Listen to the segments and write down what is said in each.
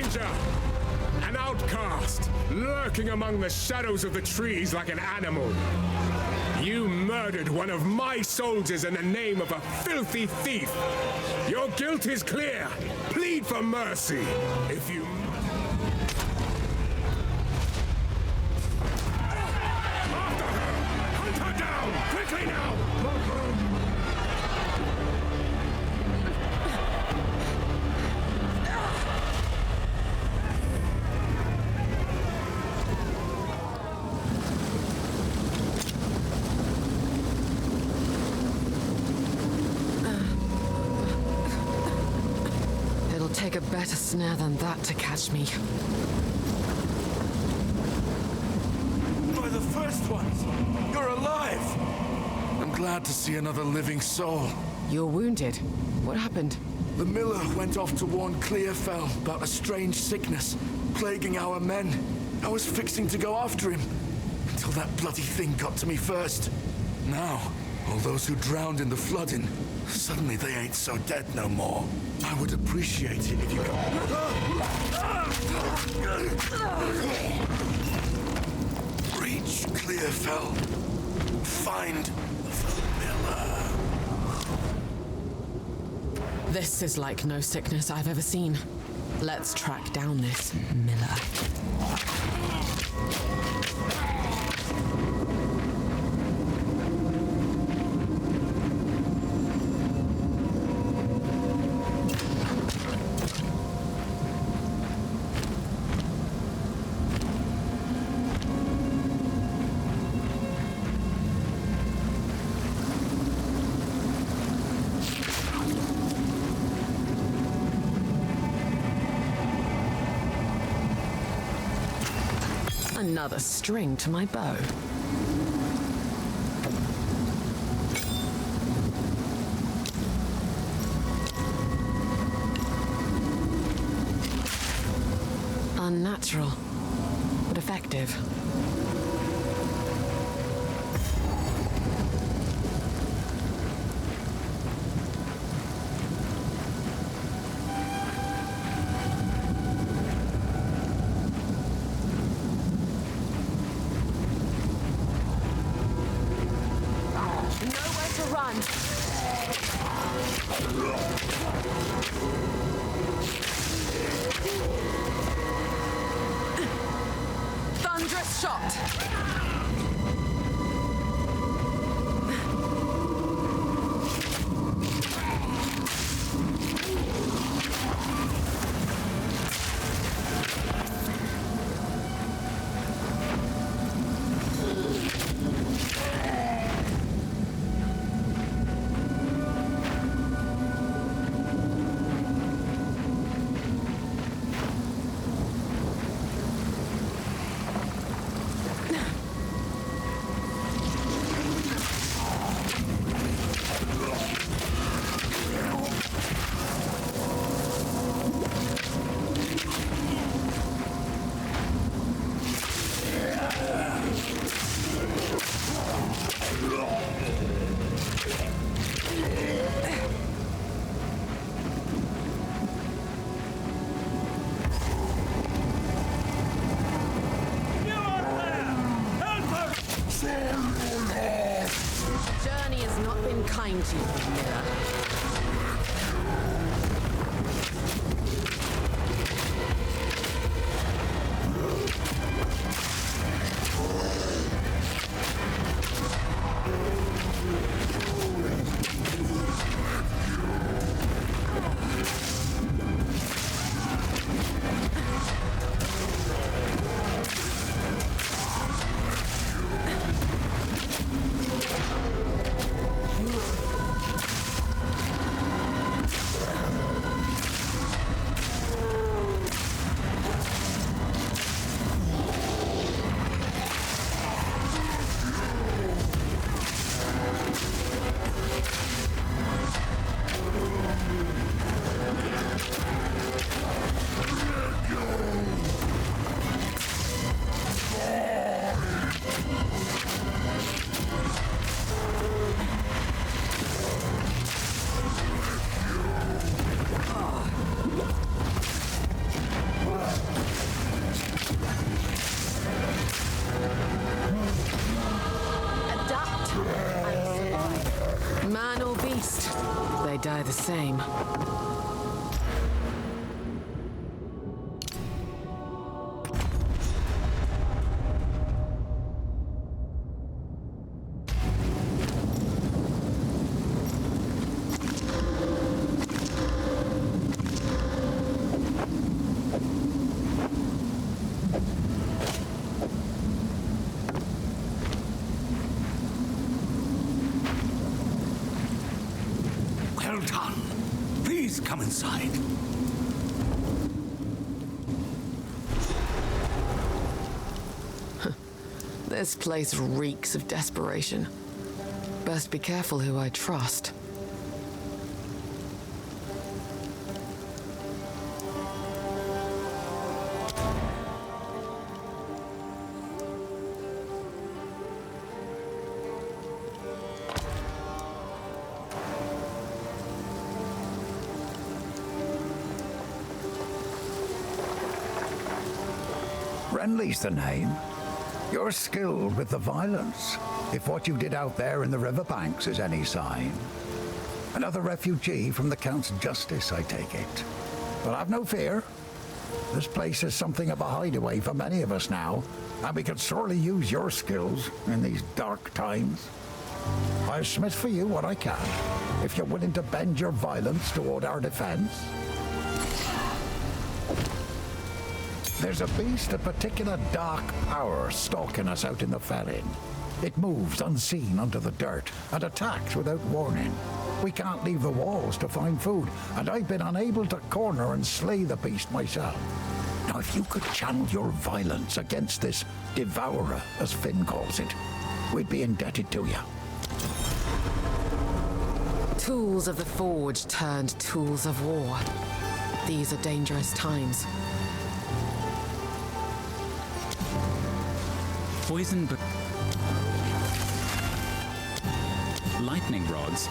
stranger! An outcast, lurking among the shadows of the trees like an animal. You murdered one of my soldiers in the name of a filthy thief. Your guilt is clear. Plead for mercy. If you... After her! Hunt her down! Quickly now! Take a better snare than that to catch me. By the first ones! You're alive! I'm glad to see another living soul. You're wounded. What happened? The miller went off to warn Clearfell about a strange sickness plaguing our men. I was fixing to go after him until that bloody thing got to me first. Now, all those who drowned in the flooding, suddenly they ain't so dead no more. I would appreciate it if you could... Reach Clearfell. Find the miller. This is like no sickness I've ever seen. Let's track down this miller. Another string to my bow. Unnatural, but effective. Thunderous shot! Journey has not been kind to you, Miller. the same. Well done. Please come inside. This place reeks of desperation. Best be careful who I trust. Renly's the name. You're skilled with the violence, if what you did out there in the riverbanks is any sign. Another refugee from the Count's justice, I take it. But have no fear. This place is something of a hideaway for many of us now, and we could sorely use your skills in these dark times. I'll smith for you what I can, if you're willing to bend your violence toward our defense. There's a beast of particular dark power stalking us out in the Ferrin. It moves unseen under the dirt and attacks without warning. We can't leave the walls to find food, and I've been unable to corner and slay the beast myself. Now, if you could channel your violence against this devourer, as Finn calls it, we'd be indebted to you. Tools of the Forge turned tools of war. These are dangerous times. Poison, but lightning rods.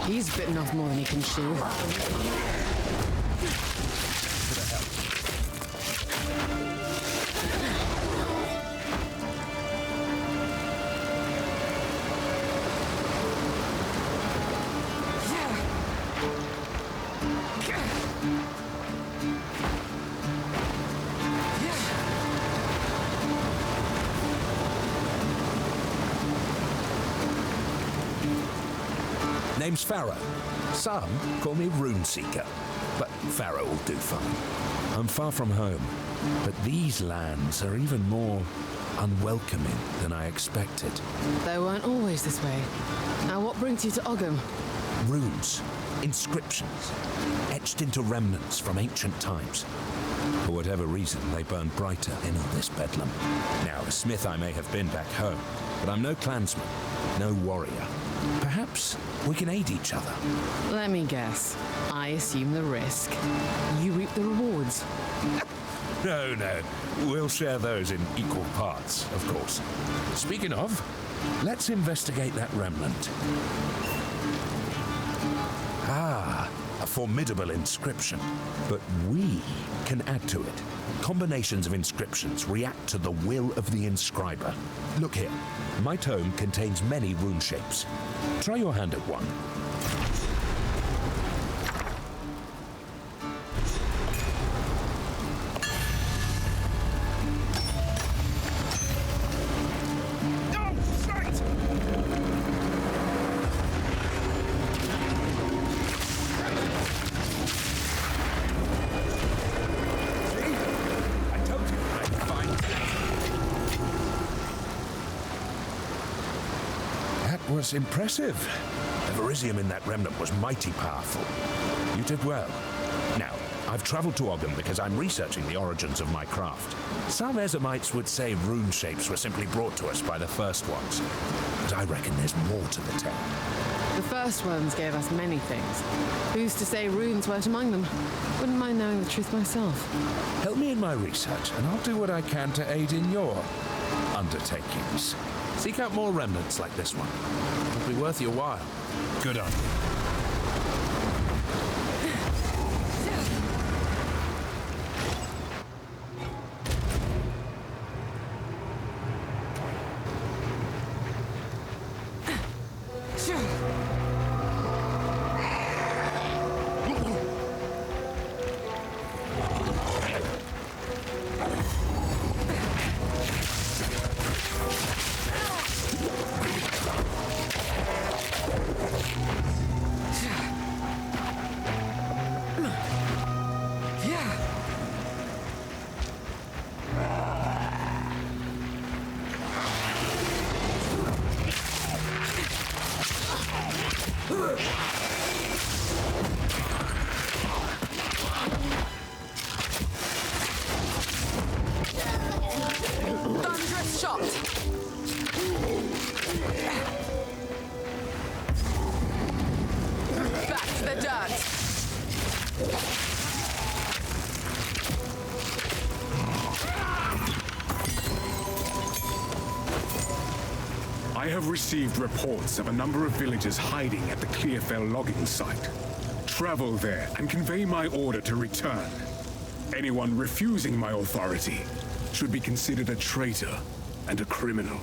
He's bitten off more than he can chew. Name's Pharaoh. Some call me Runeseeker, but Pharaoh will do fine. I'm far from home, but these lands are even more unwelcoming than I expected. They weren't always this way. Now what brings you to Ogham? Runes, inscriptions, etched into remnants from ancient times. For whatever reason, they burn brighter in all this bedlam. Now, a smith I may have been back home, but I'm no clansman, no warrior. Perhaps we can aid each other. Let me guess. I assume the risk. You reap the rewards. No. We'll share those in equal parts, of course. Speaking of, let's investigate that remnant. Ah, a formidable inscription. But we can add to it. Combinations of inscriptions react to the will of the inscriber. Look here. My tome contains many rune shapes. Try your hand at one. Was impressive. The Verisium in that remnant was mighty powerful. You did well. Now, I've traveled to Ogden because I'm researching the origins of my craft. Some Ezamites would say rune shapes were simply brought to us by the first ones. But I reckon there's more to the tale. The first ones gave us many things. Who's to say runes weren't among them? Wouldn't mind knowing the truth myself. Help me in my research, and I'll do what I can to aid in your undertakings. Seek out more remnants like this one. It'll be worth your while. Good on you. Thunderous shot! Back to the dirt! I have received reports of a number of villagers hiding at the Clearfell logging site. Travel there and convey my order to return. Anyone refusing my authority should be considered a traitor and a criminal.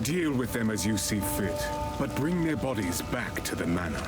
Deal with them as you see fit, but bring their bodies back to the manor.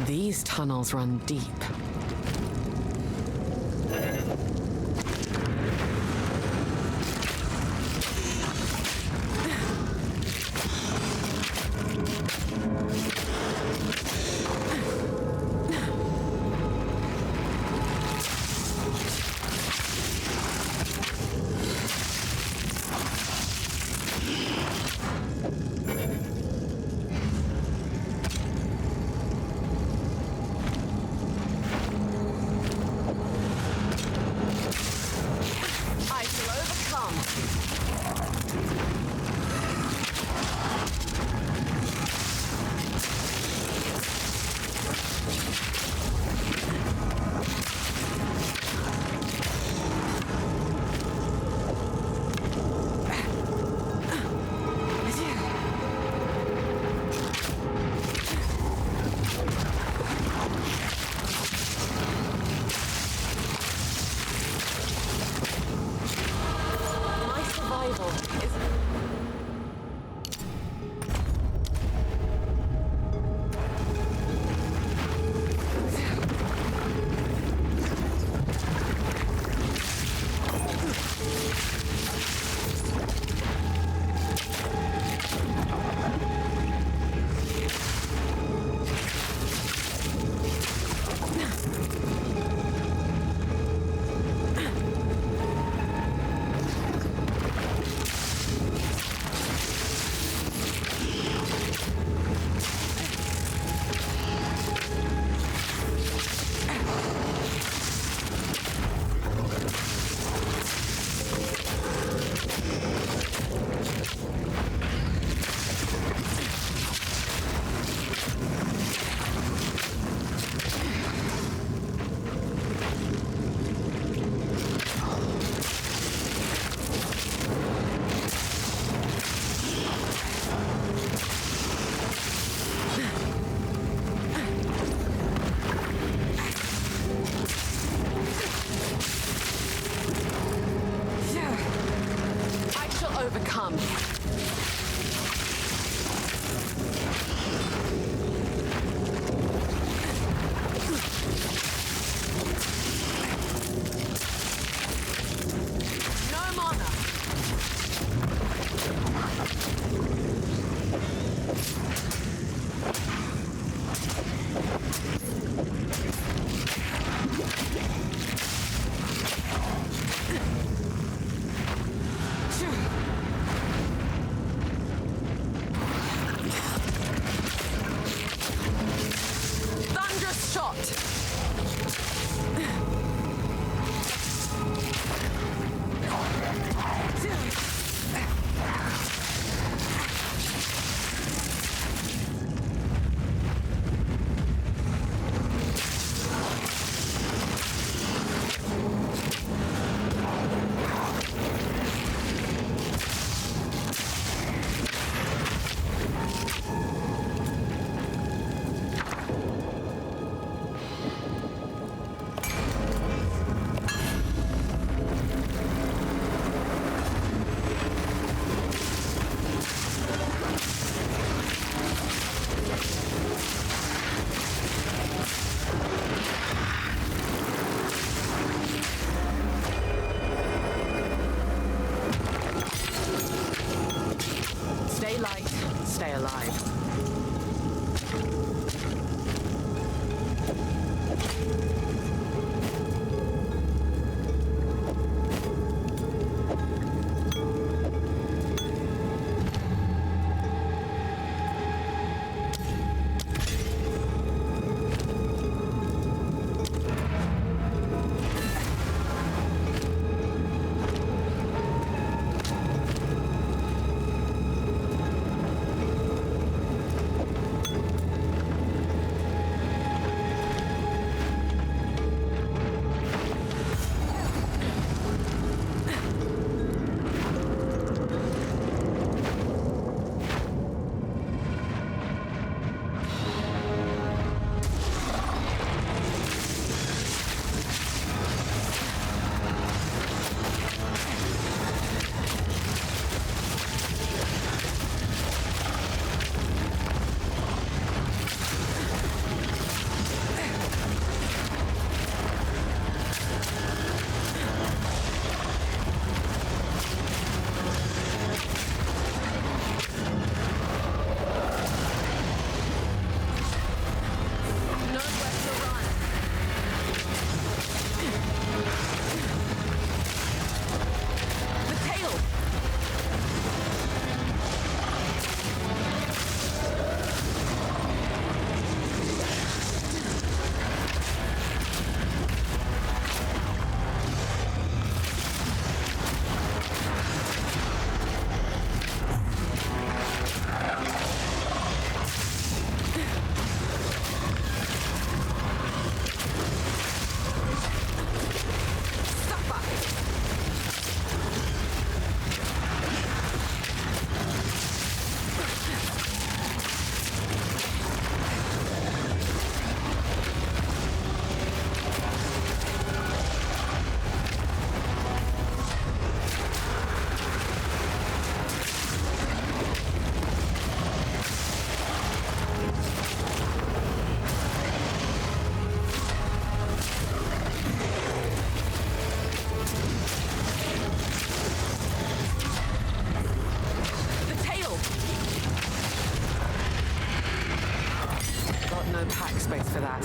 These tunnels run deep. Stay light, stay alive. Space for that.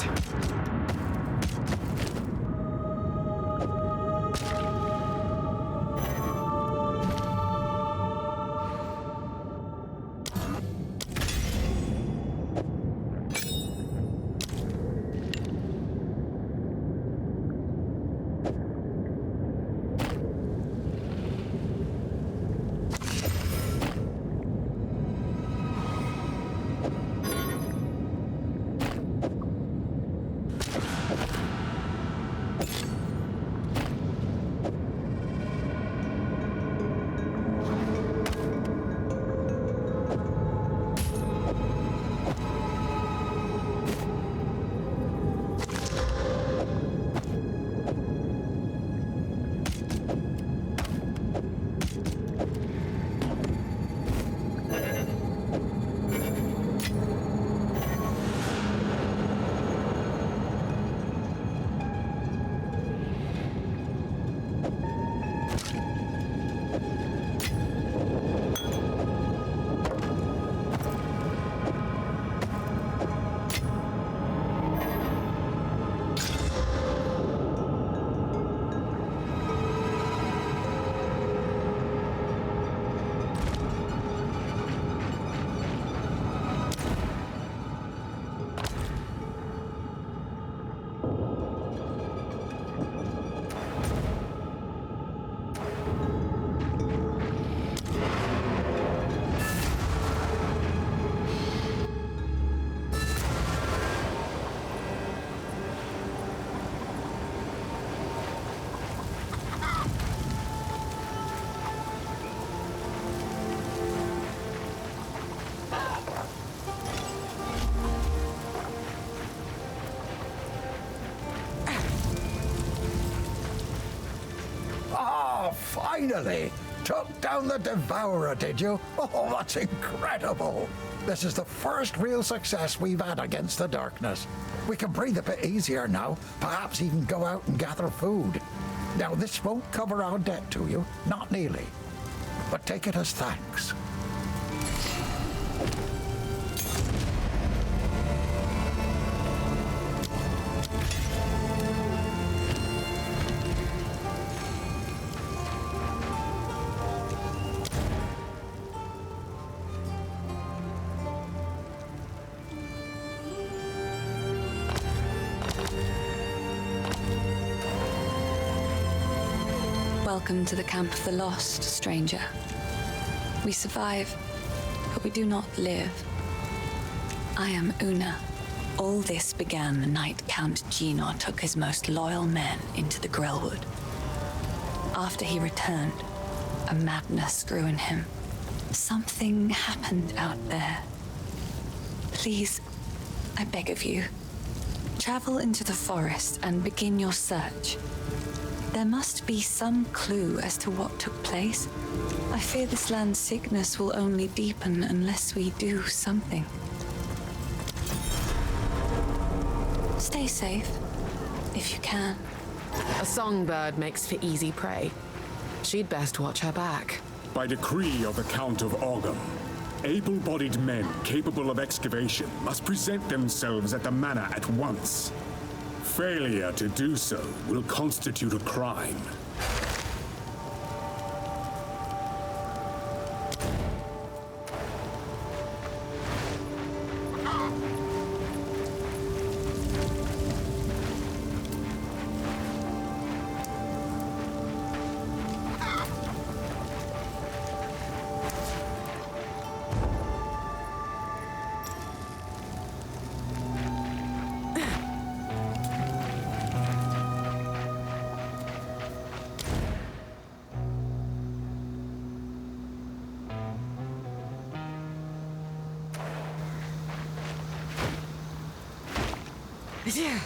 Finally! Took down the Devourer, did you? Oh, that's incredible! This is the first real success we've had against the darkness. We can breathe a bit easier now, perhaps even go out and gather food. Now, this won't cover our debt to you, not nearly. But take it as thanks. Welcome to the Camp of the Lost, stranger. We survive, but we do not live. I am Una. All this began the night Count Gino took his most loyal men into the Grellwood. After he returned, a madness grew in him. Something happened out there. Please, I beg of you, travel into the forest and begin your search. There must be some clue as to what took place. I fear this land's sickness will only deepen unless we do something. Stay safe, if you can. A songbird makes for easy prey. She'd best watch her back. By decree of the Count of Ogham, able-bodied men capable of excavation must present themselves at the manor at once. Failure to do so will constitute a crime. Yeah.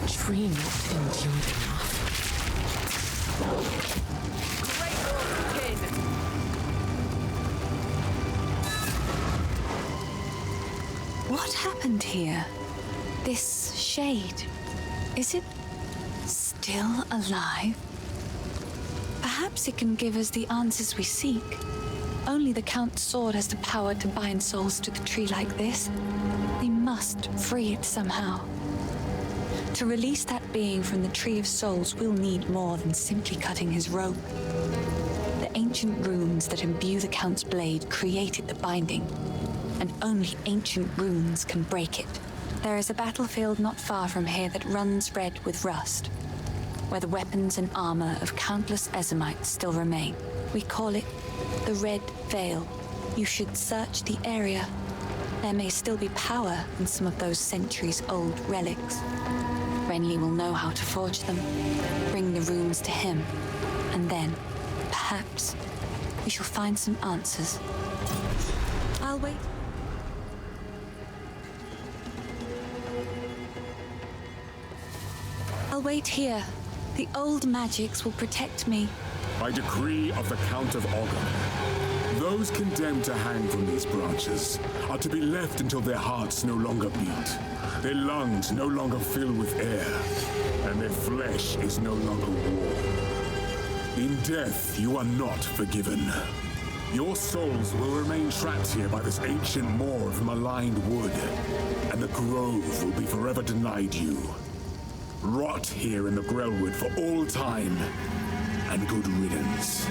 Tree not endured enough. What happened here? This shade, is it still alive? Perhaps it can give us the answers we seek. Only the Count's sword has the power to bind souls to the tree like this. We must free it somehow. To release that being from the Tree of Souls, we'll need more than simply cutting his rope. The ancient runes that imbue the Count's blade created the binding, and only ancient runes can break it. There is a battlefield not far from here that runs red with rust, where the weapons and armor of countless Ezamites still remain. We call it the Red Veil. You should search the area. There may still be power in some of those centuries-old relics. Renly will know how to forge them, bring the runes to him, and then, perhaps, we shall find some answers. I'll wait. I'll wait here. The old magics will protect me. By decree of the Count of Ogham, those condemned to hang from these branches are to be left until their hearts no longer beat, their lungs no longer fill with air, and their flesh is no longer warm. In death, you are not forgiven. Your souls will remain trapped here by this ancient moor of maligned wood, and the grove will be forever denied you. Rot here in the Grellwood for all time, and good riddance.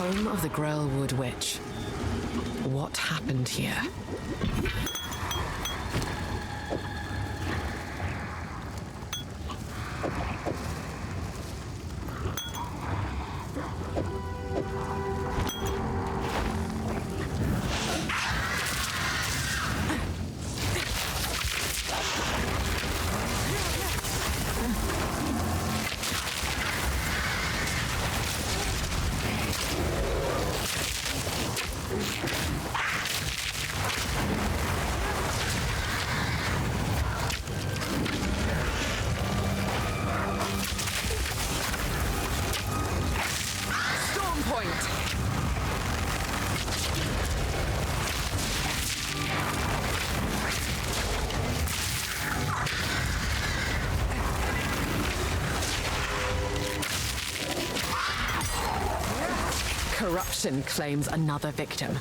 home of the Grailwood Witch. What happened here? Corruption claims another victim.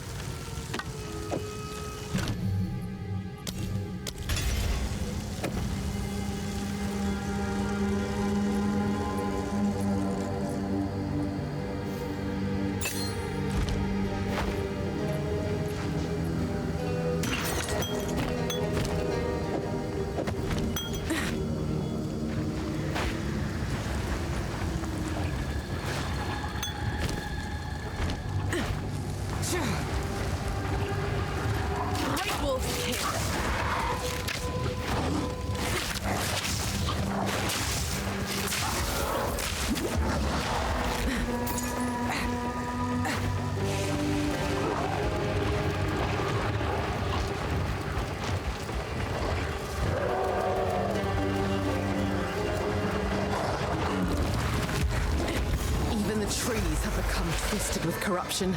Even the trees have become twisted with corruption.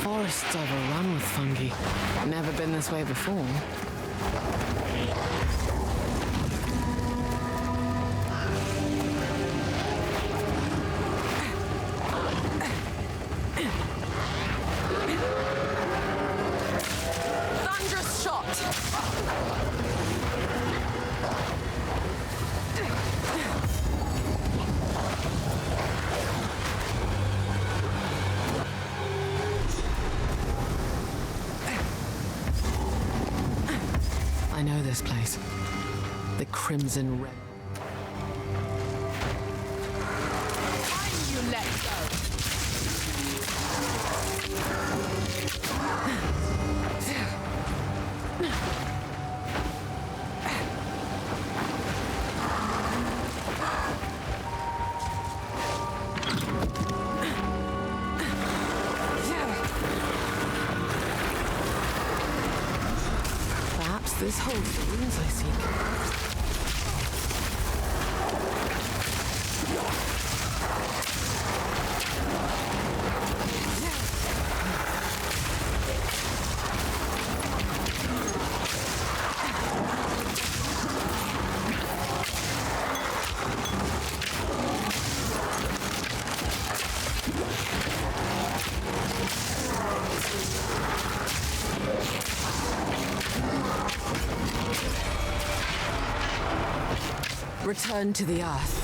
Forest's overrun with fungi. Never been this way before. this place. The crimson red. Why you let go? Perhaps this holds the runes I seek. Return to the earth.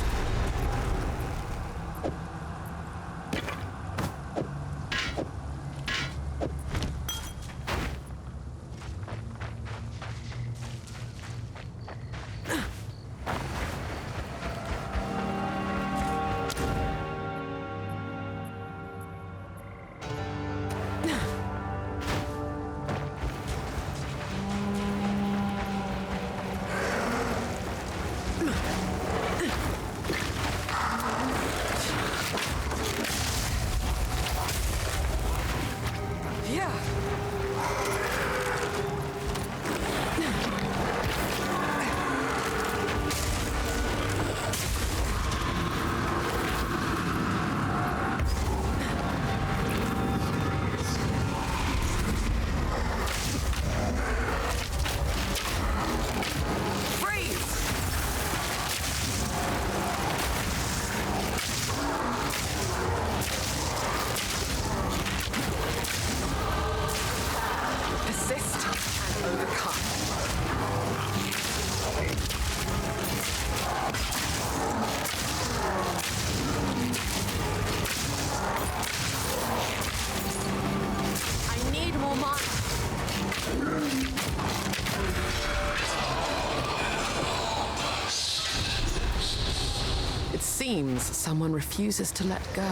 It seems someone refuses to let go.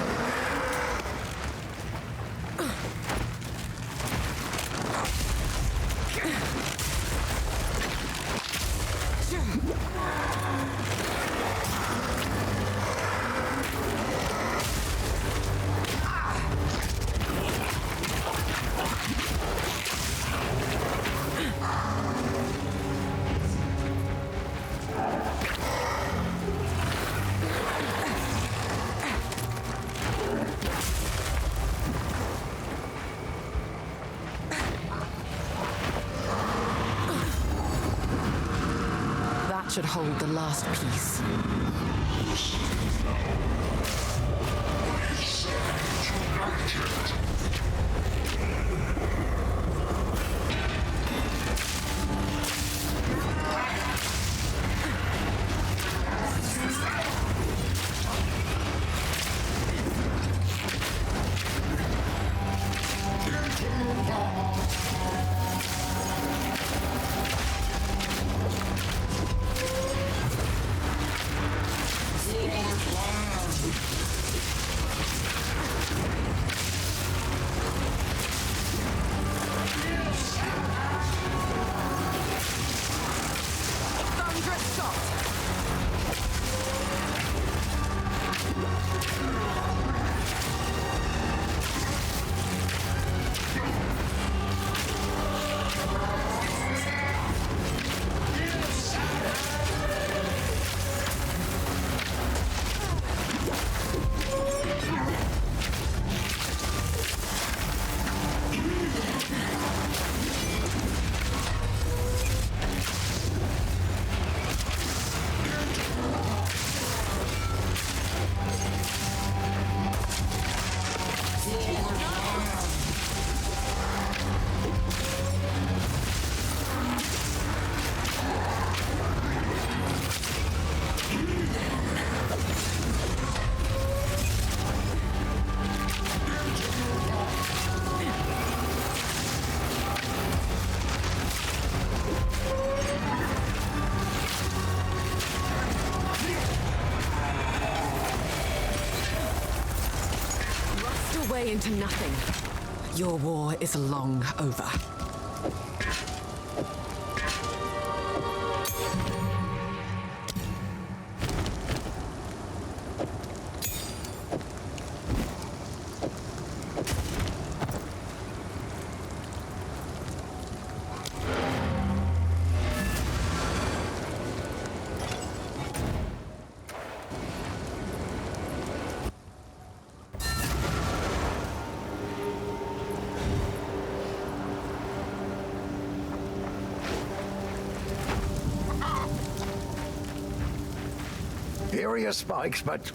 Should hold the last piece. way into nothing. Your war is long over. Furious spikes, but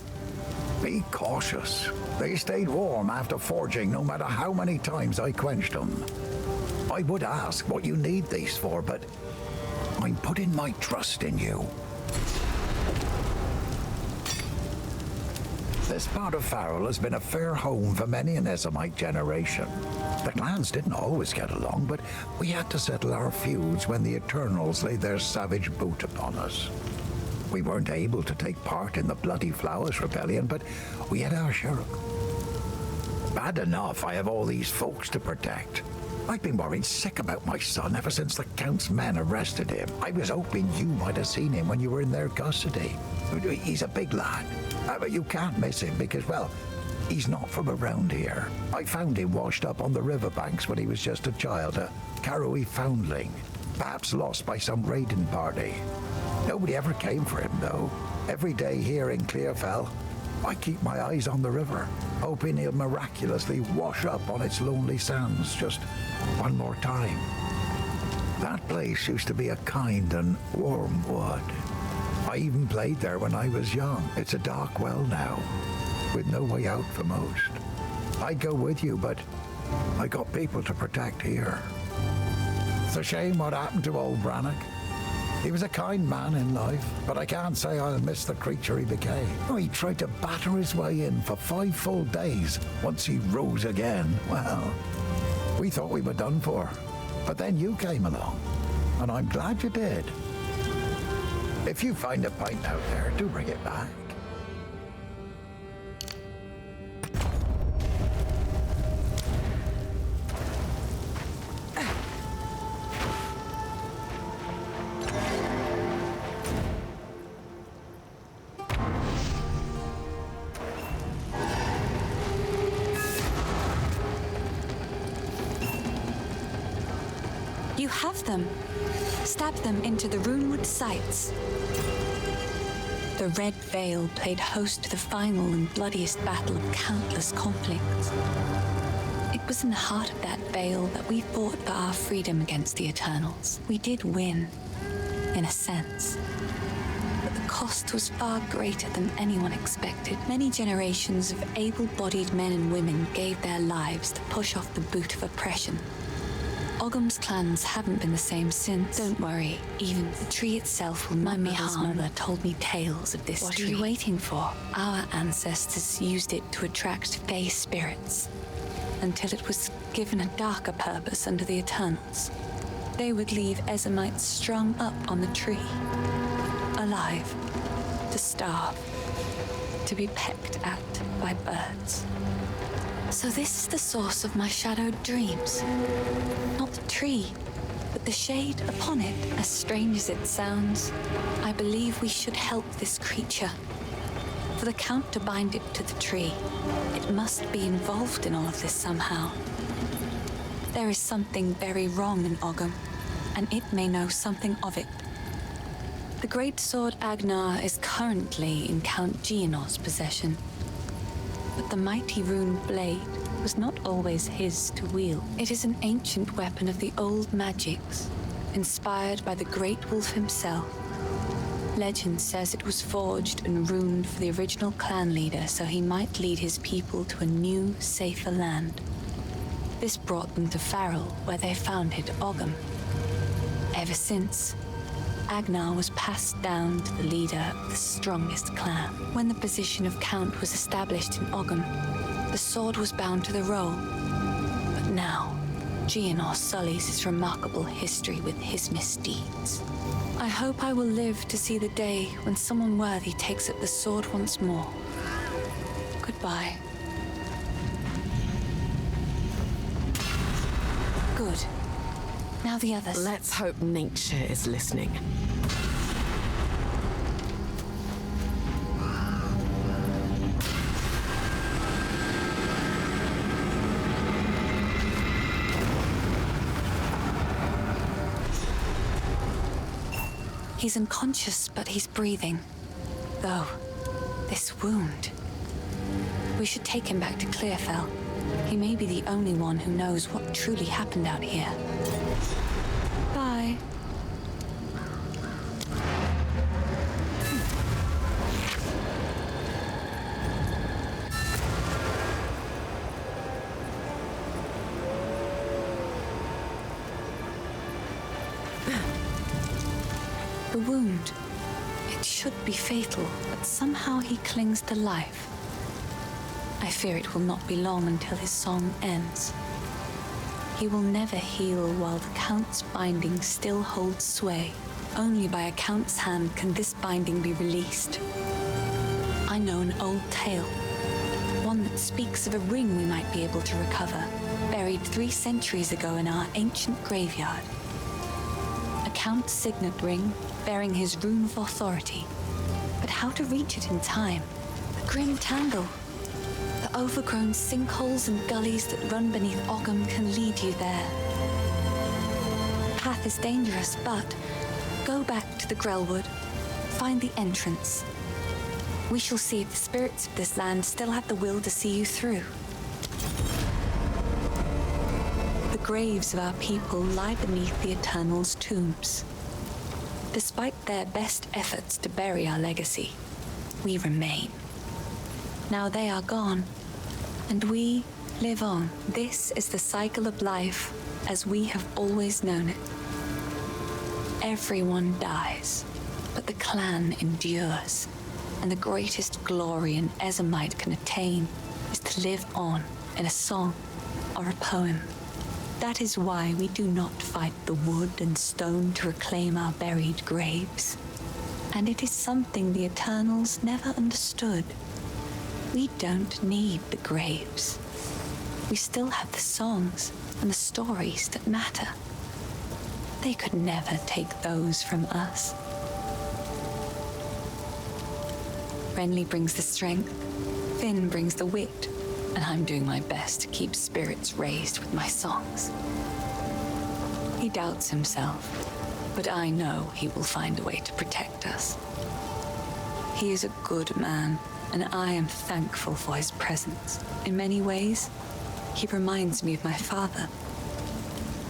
be cautious. They stayed warm after forging no matter how many times I quenched them. I would ask what you need these for, but I'm putting my trust in you. This part of Farrell has been a fair home for many an Ezomite generation. The clans didn't always get along, but we had to settle our feuds when the Eternals laid their savage boot upon us. We weren't able to take part in the Bloody Flowers Rebellion, but we had our share. Bad enough I have all these folks to protect. I've been worried sick about my son ever since the Count's men arrested him. I was hoping you might have seen him when you were in their custody. He's a big lad, but you can't miss him because, well, he's not from around here. I found him washed up on the riverbanks when he was just a child, a Karoi foundling, perhaps lost by some raiding party. Nobody ever came for him, though. Every day here in Clearfell, I keep my eyes on the river, hoping he'll miraculously wash up on its lonely sands just one more time. That place used to be a kind and warm wood. I even played there when I was young. It's a dark well now, with no way out for most. I'd go with you, but I got people to protect here. It's a shame what happened to old Brannock. He was a kind man in life, but I can't say I'll miss the creature he became. He tried to batter his way in for 5 full days. Once he rose again, well, we thought we were done for. But then you came along, and I'm glad you did. If you find a pint out there, do bring it back. You have them. Stab them into the runewood sights. The Red Veil played host to the final and bloodiest battle of countless conflicts. It was in the heart of that veil that we fought for our freedom against the Eternals. We did win, in a sense. But the cost was far greater than anyone expected. Many generations of able-bodied men and women gave their lives to push off the boot of oppression. Ogham's clans haven't been the same since. Don't worry, even the tree itself will not. My mother's mother told me tales of this tree. What are you waiting for? Our ancestors used it to attract Fae spirits, until it was given a darker purpose under the Eternals. They would leave Ezomites strung up on the tree, alive, to starve, to be pecked at by birds. So this is the source of my shadowed dreams. Not the tree, but the shade upon it. As strange as it sounds, I believe we should help this creature. For the Count to bind it to the tree, it must be involved in all of this somehow. There is something very wrong in Ogham, and it may know something of it. The great sword Agnar is currently in Count Geonor's possession. But the mighty rune blade was not always his to wield. It is an ancient weapon of the old magics, inspired by the Great Wolf himself. Legend says it was forged and runed for the original clan leader so he might lead his people to a new, safer land. This brought them to Farrell, where they founded Ogham. Ever since, Agnar was passed down to the leader of the strongest clan. When the position of Count was established in Ogham, the sword was bound to the roll. But now, Geonor sullies his remarkable history with his misdeeds. I hope I will live to see the day when someone worthy takes up the sword once more. Goodbye. Good. Now the others. Let's hope nature is listening. He's unconscious, but he's breathing. Though, this wound... We should take him back to Clearfell. He may be the only one who knows what truly happened out here. Bye. The wound. It should be fatal, but somehow he clings to life. I fear it will not be long until his song ends. He will never heal while the Count's binding still holds sway. Only by a Count's hand can this binding be released. I know an old tale, one that speaks of a ring we might be able to recover, buried 3 centuries ago in our ancient graveyard. A Count's signet ring, bearing his rune of authority. But how to reach it in time? The grim tangle. The overgrown sinkholes and gullies that run beneath Ogham can lead you there. The path is dangerous, but go back to the Grelwood, find the entrance. We shall see if the spirits of this land still have the will to see you through. The graves of our people lie beneath the Eternal's tombs. Despite their best efforts to bury our legacy, we remain. Now they are gone, and we live on. This is the cycle of life as we have always known it. Everyone dies, but the clan endures, and the greatest glory an Ezomite can attain is to live on in a song or a poem. That is why we do not fight the wood and stone to reclaim our buried graves. And it is something the Eternals never understood. We don't need the graves. We still have the songs and the stories that matter. They could never take those from us. Renly brings the strength, Finn brings the wit, and I'm doing my best to keep spirits raised with my songs. He doubts himself, but I know he will find a way to protect us. He is a good man, and I am thankful for his presence. In many ways, he reminds me of my father.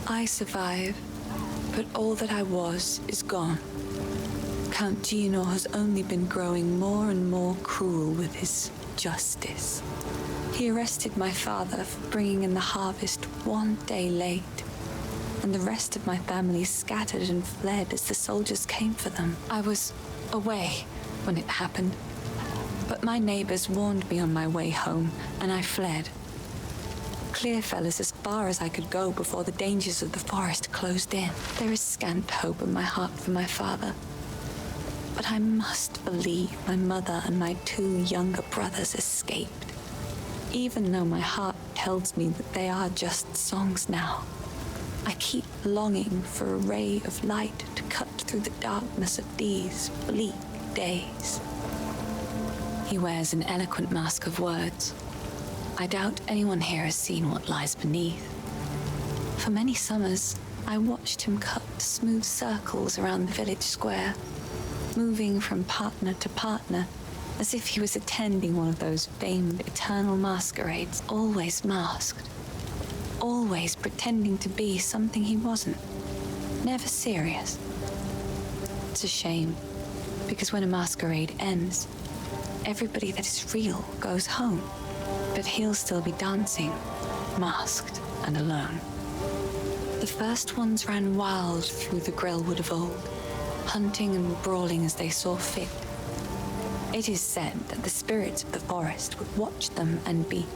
I survive, but all that I was is gone. Count Gino has only been growing more and more cruel with his justice. He arrested my father for bringing in the harvest one day late, and the rest of my family scattered and fled as the soldiers came for them. I was away when it happened, but my neighbors warned me on my way home, and I fled. Clearfell is as far as I could go before the dangers of the forest closed in. There is scant hope in my heart for my father, but I must believe my mother and my 2 younger brothers escaped. Even though my heart tells me that they are just songs now, I keep longing for a ray of light to cut through the darkness of these bleak days. He wears an eloquent mask of words. I doubt anyone here has seen what lies beneath. For many summers, I watched him cut smooth circles around the village square, moving from partner to partner, as if he was attending one of those famed eternal masquerades, always masked, always pretending to be something he wasn't, never serious. It's a shame, because when a masquerade ends, everybody that is real goes home, but he'll still be dancing, masked and alone. The first ones ran wild through the Grelwood of old, hunting and brawling as they saw fit. It is said that the spirits of the forest would watch them and be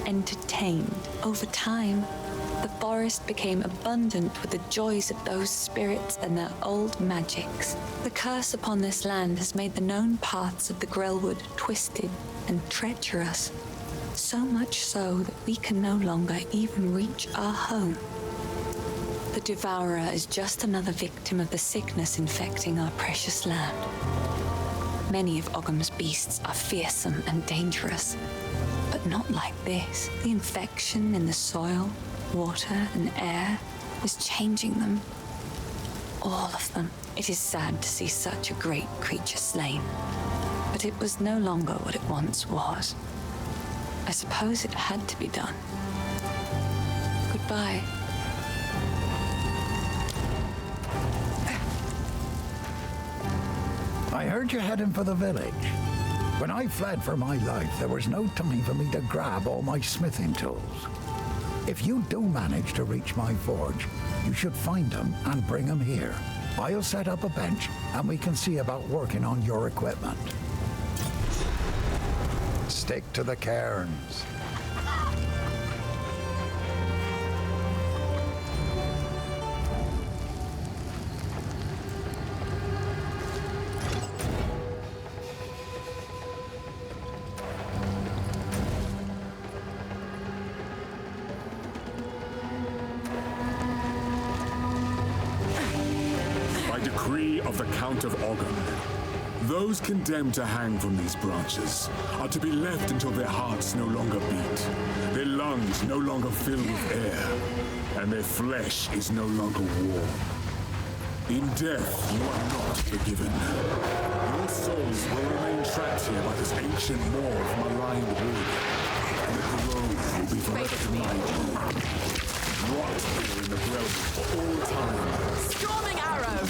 entertained. Over time, the forest became abundant with the joys of those spirits and their old magics. The curse upon this land has made the known paths of the Grelwood twisted and treacherous, so much so that we can no longer even reach our home. The Devourer is just another victim of the sickness infecting our precious land. Many of Ogham's beasts are fearsome and dangerous, but not like this. The infection in the soil, water, and air is changing them. All of them. It is sad to see such a great creature slain, but it was no longer what it once was. I suppose it had to be done. Goodbye. I heard you heading for the village. When I fled for my life, there was no time for me to grab all my smithing tools. If you do manage to reach my forge, you should find them and bring them here. I'll set up a bench, and we can see about working on your equipment. Stick to the cairns. Decree of the Count of Ogham. Those condemned to hang from these branches are to be left until their hearts no longer beat, their lungs no longer fill with air, and their flesh is no longer warm. In death, you are not forgiven. Your souls will remain trapped here by this ancient wall of maligned wood, and the grove will be forever denied you. Rot here in the grove for all time. Storming arrow!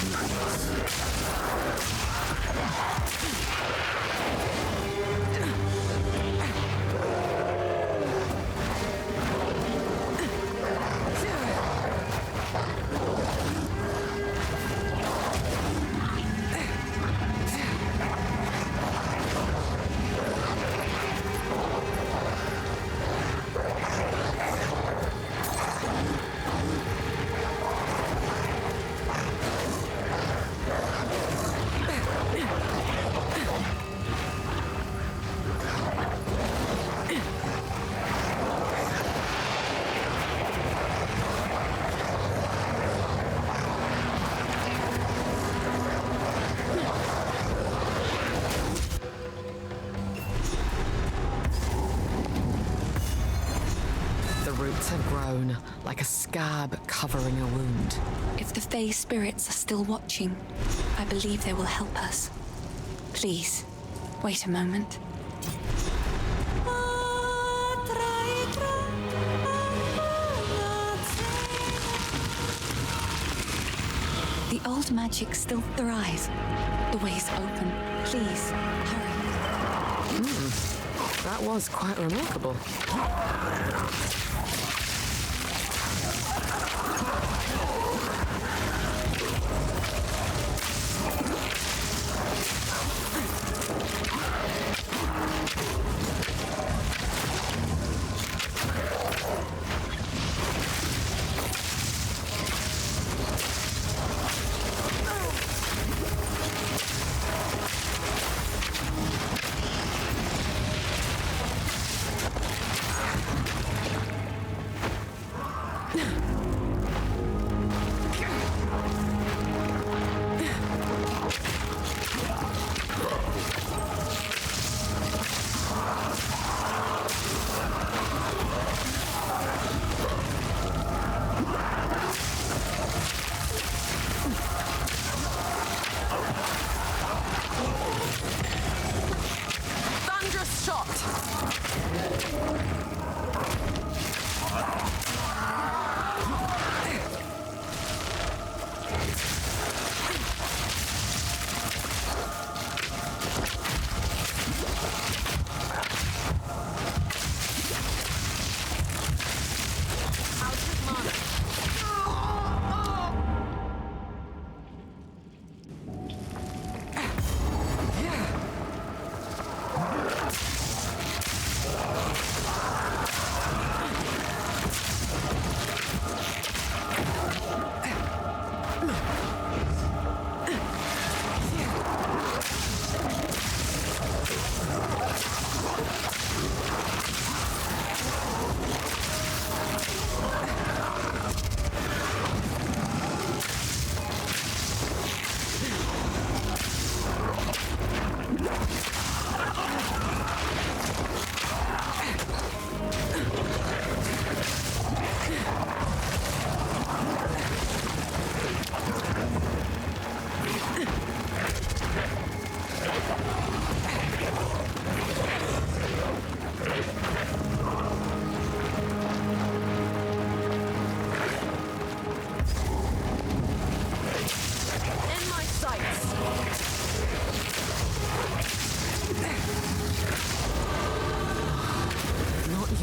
Have grown like a scab covering a wound. If the Fae spirits are still watching, I believe they will help us. Please, wait a moment. The old magic still thrives. The way's open. Please, hurry. That was quite remarkable.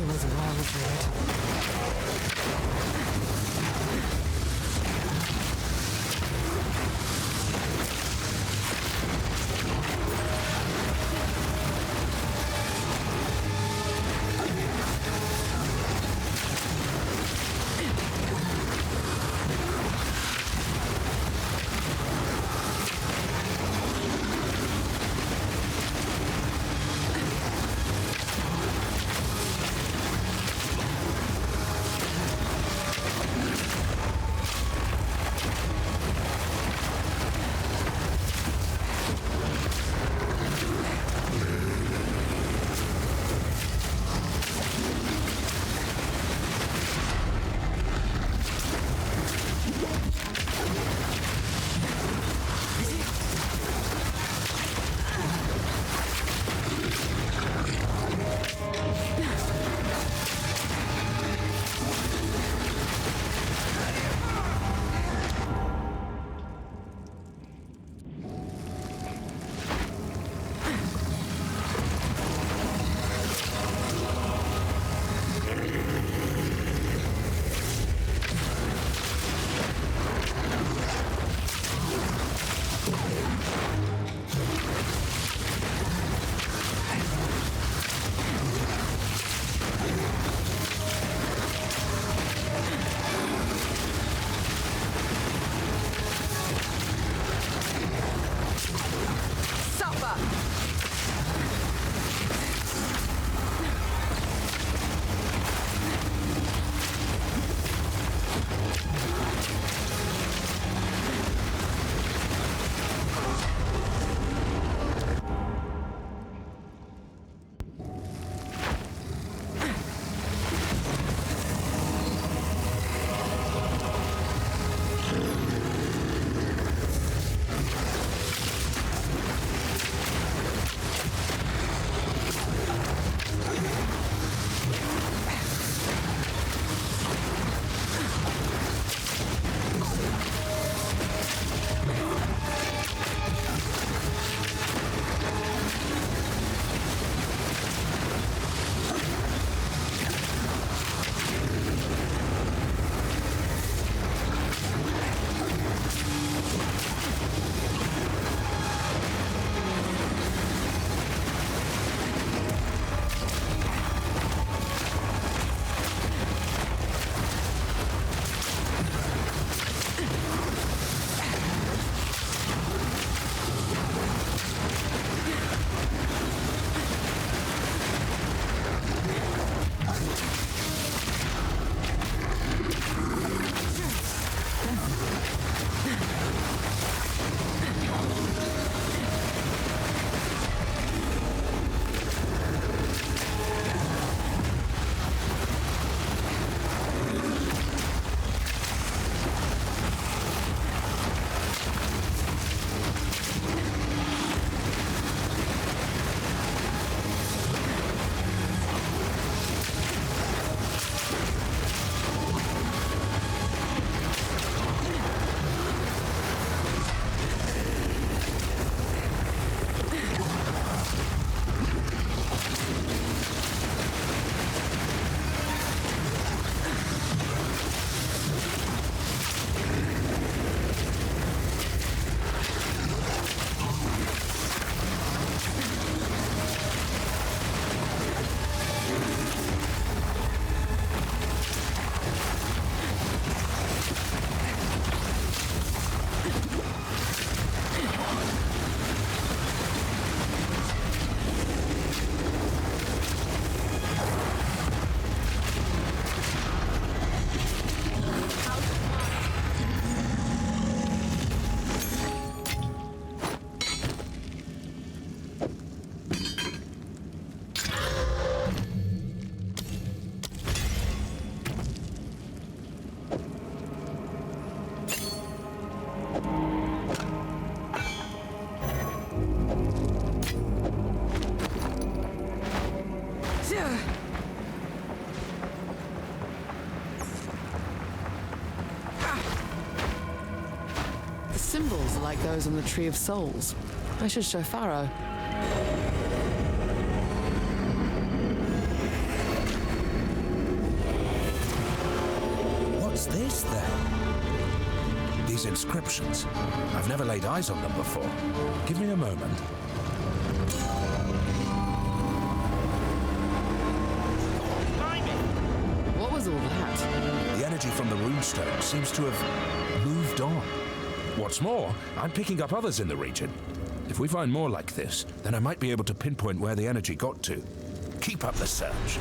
He was well fed. Symbols are like those on the Tree of Souls. I should show Pharaoh. What's this, then? These inscriptions. I've never laid eyes on them before. Give me a moment. What was all that? The energy from the runestone seems to have moved on. What's more, I'm picking up others in the region. If we find more like this, then I might be able to pinpoint where the energy got to. Keep up the search.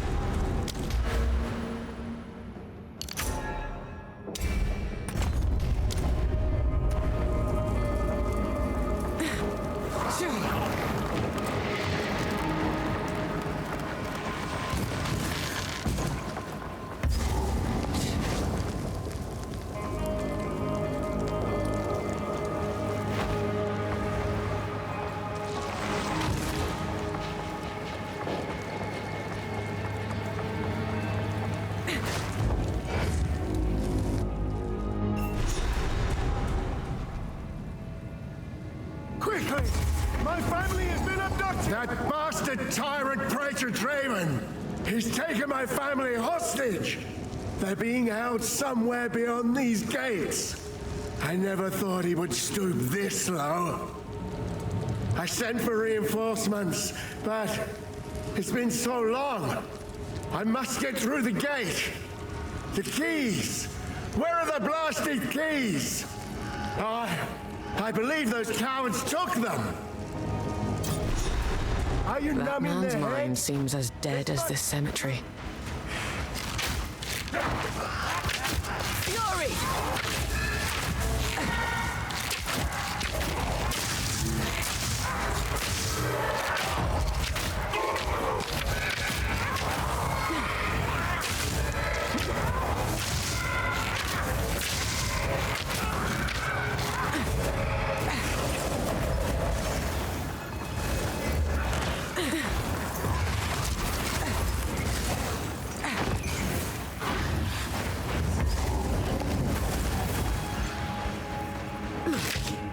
Quickly! My family has been abducted! That bastard tyrant Praetor Draven! He's taken my family hostage! They're being held somewhere beyond these gates. I never thought he would stoop this low. I sent for reinforcements, but it's been so long. I must get through the gate. The keys! Where are the blasted keys? I believe those cowards took them. Are you That numbing man's their mind heads? seems as dead as this cemetery. Fury!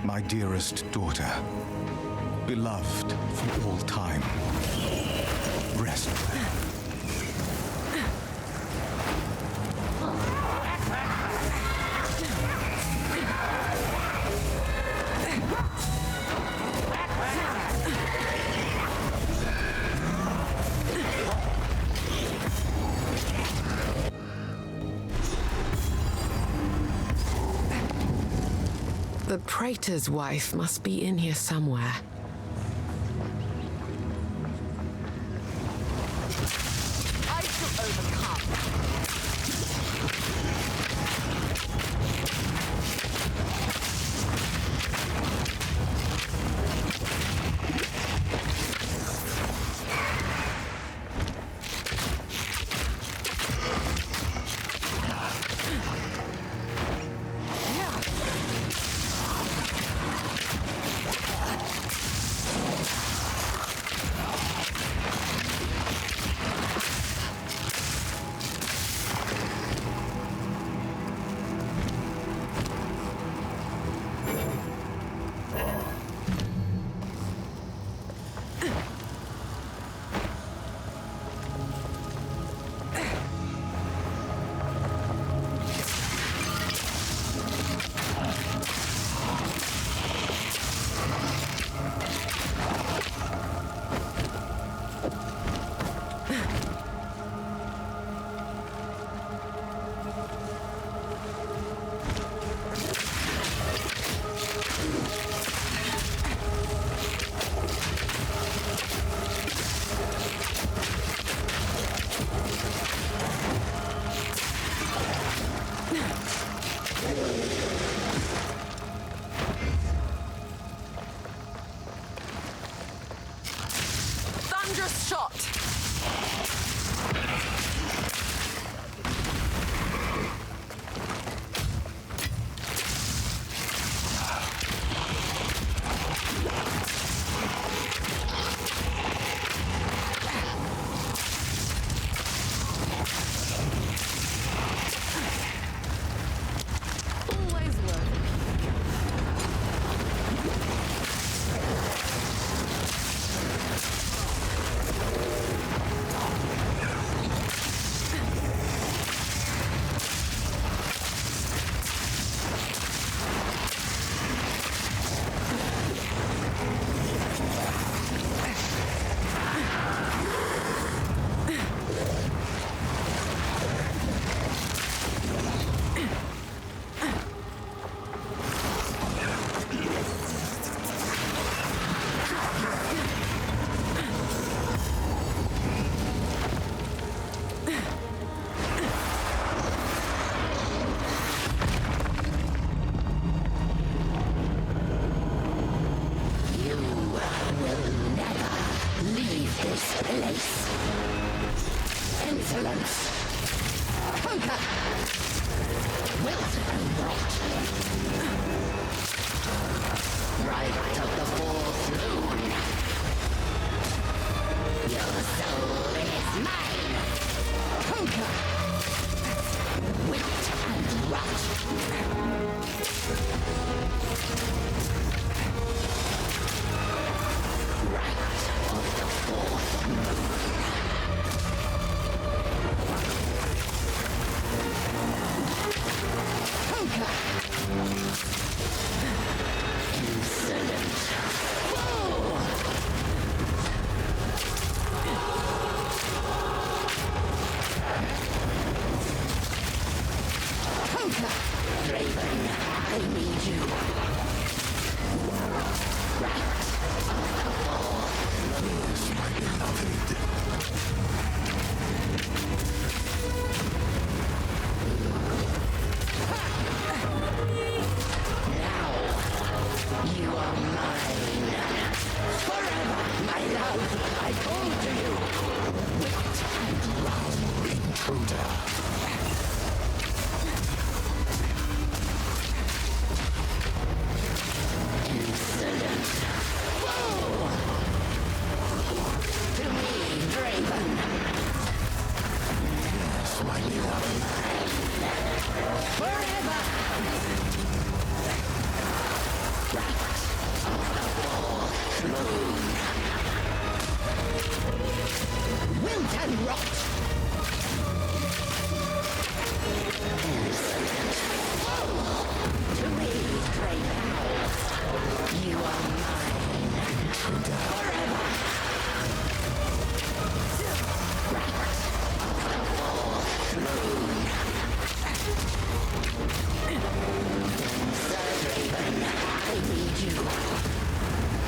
My dearest daughter, beloved for all time, rest well. The Praetor's wife must be in here somewhere. I shall overcome. Insolence! Conquer! Wilt and rot! Right of the fourth moon! Your soul is mine! Conquer! Wilt and rot! Right of the fourth moon! Conquer! Insolent foe! Conquer! Draven, I need you. Right of the fourth moon. Yes, my beloved. You are mine. Forever, my love, I call to you. Wit and wrong, intruder. Insolent foe. To me, Draven. Yes, my beloved. Forever. Wilt and rot! Insolent foe! To me, Draven. You are mine. Forever! Right of the fourth moon. Sir Draven, I need you.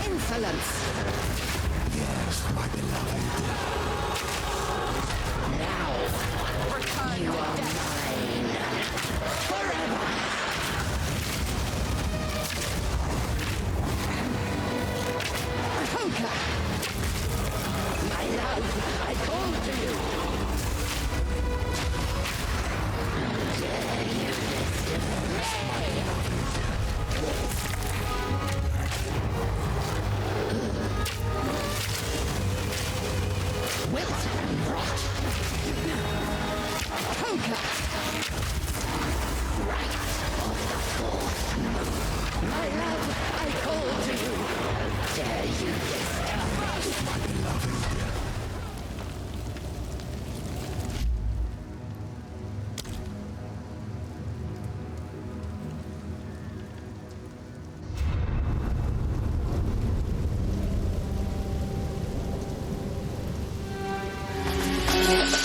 Insolence! Yes, my beloved. Now, you are mine. Forever! Conquer! My love, I call to you. Dare you disappoint me? Wilt and rot. Conquer. Right of the fourth moon. My love, I call to you. Dare you disturb me? My beloved. Yeah.